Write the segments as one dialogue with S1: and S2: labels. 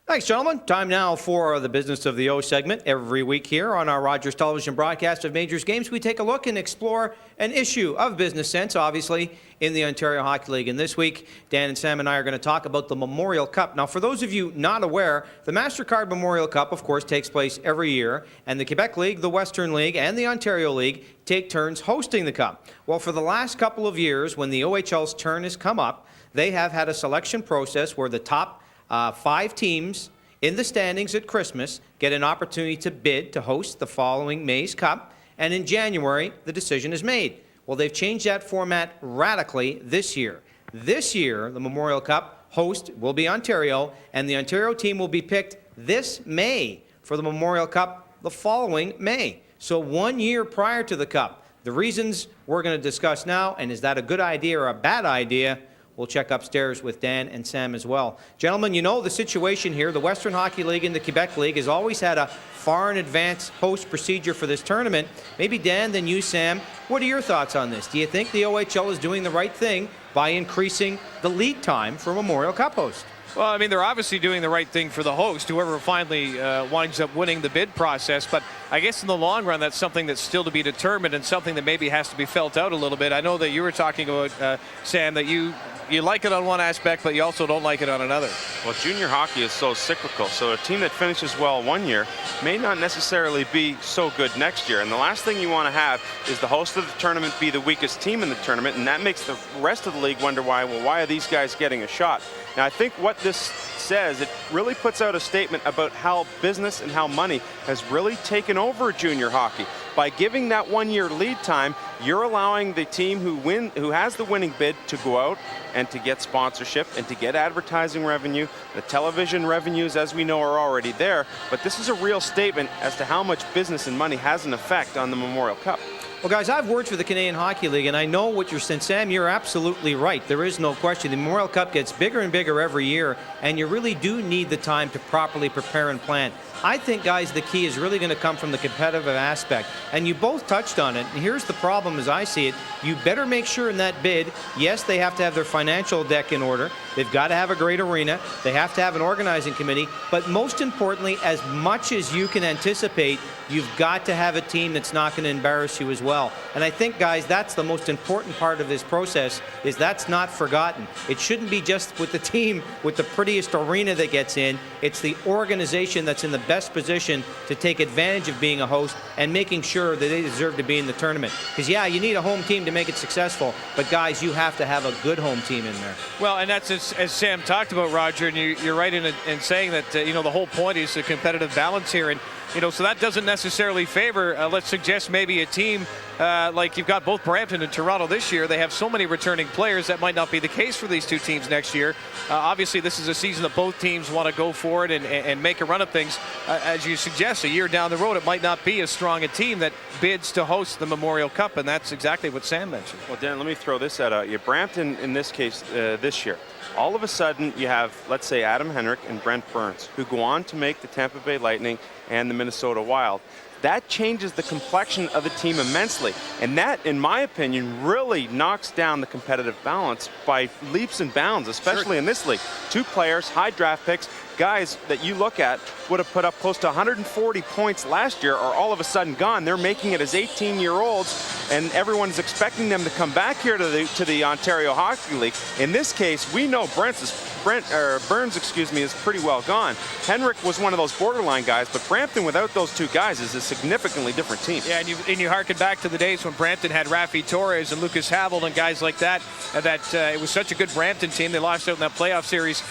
S1: Thanks, gentlemen. Time now for the Business of the O segment. Every week here on our Rogers Television broadcast of Majors games, we take a look and explore an issue of business sense, obviously, in the Ontario Hockey League. And this week, Dan and Sam and I are going to talk about the Memorial Cup. Now, for those of you not aware, the MasterCard Memorial Cup, of course, takes place every year, and the Quebec League, the Western League, and the Ontario League take turns hosting the Cup. Well, for the last couple of years, when the OHL's turn has come up, they have had a selection process where the top 5 teams in the standings at Christmas get an opportunity to bid to host the following May's Cup, and in January, the decision is made. Well, they've changed that format radically this year. This year, the Memorial Cup host will be Ontario, and the Ontario team will be picked this May for the Memorial Cup the following May. So 1 year prior to the Cup. The reasons we're going to discuss now, and is that a good idea or a bad idea? We'll check upstairs with Dan and Sam as well. Gentlemen, you know the situation here. The Western Hockey League and the Quebec League has always had a far in advance host procedure for this tournament. Maybe Dan, then you, Sam. What are your thoughts on this? Do you think the OHL is doing the right thing by increasing the lead time for Memorial Cup host?
S2: Well, I mean, they're obviously doing the right thing for the host, whoever finally winds up winning the bid process. But I guess in the long run, that's something that's still to be determined and something that maybe has to be felt out a little bit. I know that you were talking about, Sam, that you like it on one aspect, but you also don't like it on another.
S3: Well, junior hockey is so cyclical. So a team that finishes well one year may not necessarily be so good next year. And the last thing you want to have is the host of the tournament be the weakest team in the tournament. And that makes the rest of the league wonder why are these guys getting a shot? Now, I think what this says, it really puts out a statement about how business and how money has really taken over junior hockey. By giving that 1 year lead time, you're allowing the team who has the winning bid to go out and to get sponsorship and to get advertising revenue. The television revenues, as we know, are already there. But this is a real statement as to how much business and money has an effect on the Memorial Cup.
S1: Well, guys, I've worked for the Canadian Hockey League, and I know what you're saying. Sam, you're absolutely right. There is no question. The Memorial Cup gets bigger and bigger every year, and you really do need the time to properly prepare and plan. I think, guys, the key is really going to come from the competitive aspect. And you both touched on it. And here's the problem as I see it. You better make sure in that bid, yes, they have to have their financial deck in order. They've got to have a great arena. They have to have an organizing committee. But most importantly, as much as you can anticipate, you've got to have a team that's not going to embarrass you as well. And I think, guys, that's the most important part of this process, is that's not forgotten. It shouldn't be just with the team with the prettiest arena that gets in. It's the organization that's in the best position to take advantage of being a host and making sure that they deserve to be in the tournament. Because, yeah, you need a home team to make it successful, but, guys, you have to have a good home team in there.
S2: Well, and that's as Sam talked about, Roger, and you're right in saying that, the whole point is the competitive balance here. And, so that doesn't necessarily favor, let's suggest maybe a team like you've got both Brampton and Toronto this year. They have so many returning players. That might not be the case for these two teams next year. Obviously, this is a season that both teams want to go for it and make a run of things. As you suggest, a year down the road, it might not be as strong a team that bids to host the Memorial Cup, and that's exactly what Sam mentioned.
S3: Well, Dan, let me throw this at you. Brampton, in this case, this year, all of a sudden you have, let's say, Adam Henrik and Brent Burns, who go on to make the Tampa Bay Lightning and the Minnesota Wild. That changes the complexion of the team immensely. And that, in my opinion, really knocks down the competitive balance by leaps and bounds, especially in this league. 2 players, high draft picks, guys that you look at would have put up close to 140 points last year are all of a sudden gone. They're making it as 18-year-olds, and everyone's expecting them to come back here to the Ontario Hockey League. In this case, we know Burns is pretty well gone. Henrik was one of those borderline guys, but Brampton without those 2 guys is a significantly different team.
S2: Yeah, and you harken back to the days when Brampton had Rafi Torres and Lucas Havel and guys like that. It was such a good Brampton team. They lost out in that playoff series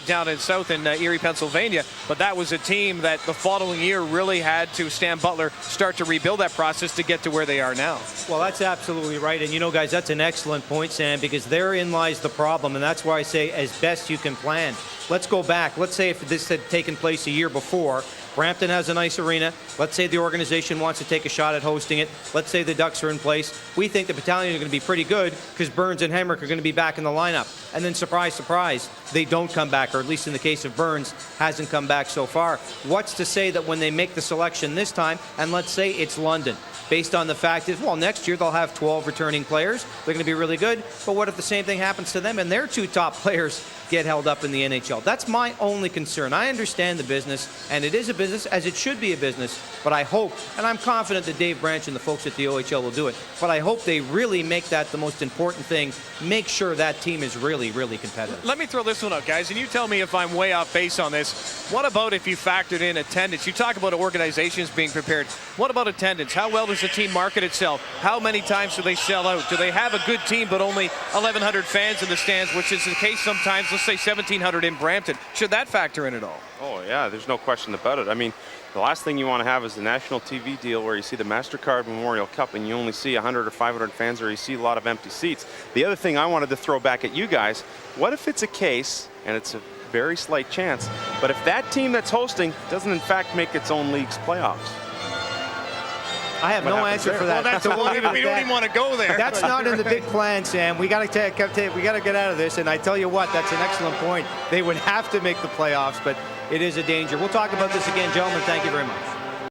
S2: down in South in Erie, Pennsylvania. But that was a team that the following year really had to, Stan Butler, start to rebuild that process to get to where they are now.
S1: Well, that's absolutely right. And, guys, that's an excellent point, Sam, because therein lies the problem. And that's why I say as best you can plan. Let's go back. Let's say if this had taken place a year before, Brampton has a nice arena. Let's say the organization wants to take a shot at hosting it. Let's say the Ducks are in place. We think the battalion are going to be pretty good because Burns and Henrik are going to be back in the lineup. And then surprise, surprise, they don't come back, or at least in the case of Burns, hasn't come back so far. What's to say that when they make the selection this time, and let's say it's London, based on the fact that, well, next year they'll have 12 returning players. They're going to be really good. But what if the same thing happens to them and their 2 top players get held up in the NHL? That's my only concern. I understand the business, and it is a business, as it should be a business, but I hope, and I'm confident that Dave Branch and the folks at the OHL will do it, but I hope they really make that the most important thing. Make sure that team is really, really competitive.
S2: Let me throw this one out, guys, and you tell me if I'm way off base on this. What about if you factored in attendance? You talk about organizations being prepared. What about attendance? How well does the team market itself? How many times do they sell out? Do they have a good team but only 1,100 fans in the stands, which is the case sometimes, let's say 1,700 in Brampton? Should that factor in at all?
S3: Oh, yeah, there's no question about it. I mean, the last thing you want to have is the national TV deal where you see the MasterCard Memorial Cup and you only see 100 or 500 fans, or you see a lot of empty seats. The other thing I wanted to throw back at you guys, what if it's a case, and it's a very slight chance, but if that team that's hosting doesn't in fact make its own league's playoffs?
S1: I have no answer for that.
S2: Well, that's
S1: So we'll leave it at
S2: we don't
S1: that.
S2: even want to go there.
S1: That's not in the big plan, Sam. We got to get out of this. And I tell you what, that's an excellent point. They would have to make the playoffs, but it is a danger. We'll talk about this again, gentlemen. Thank you very much.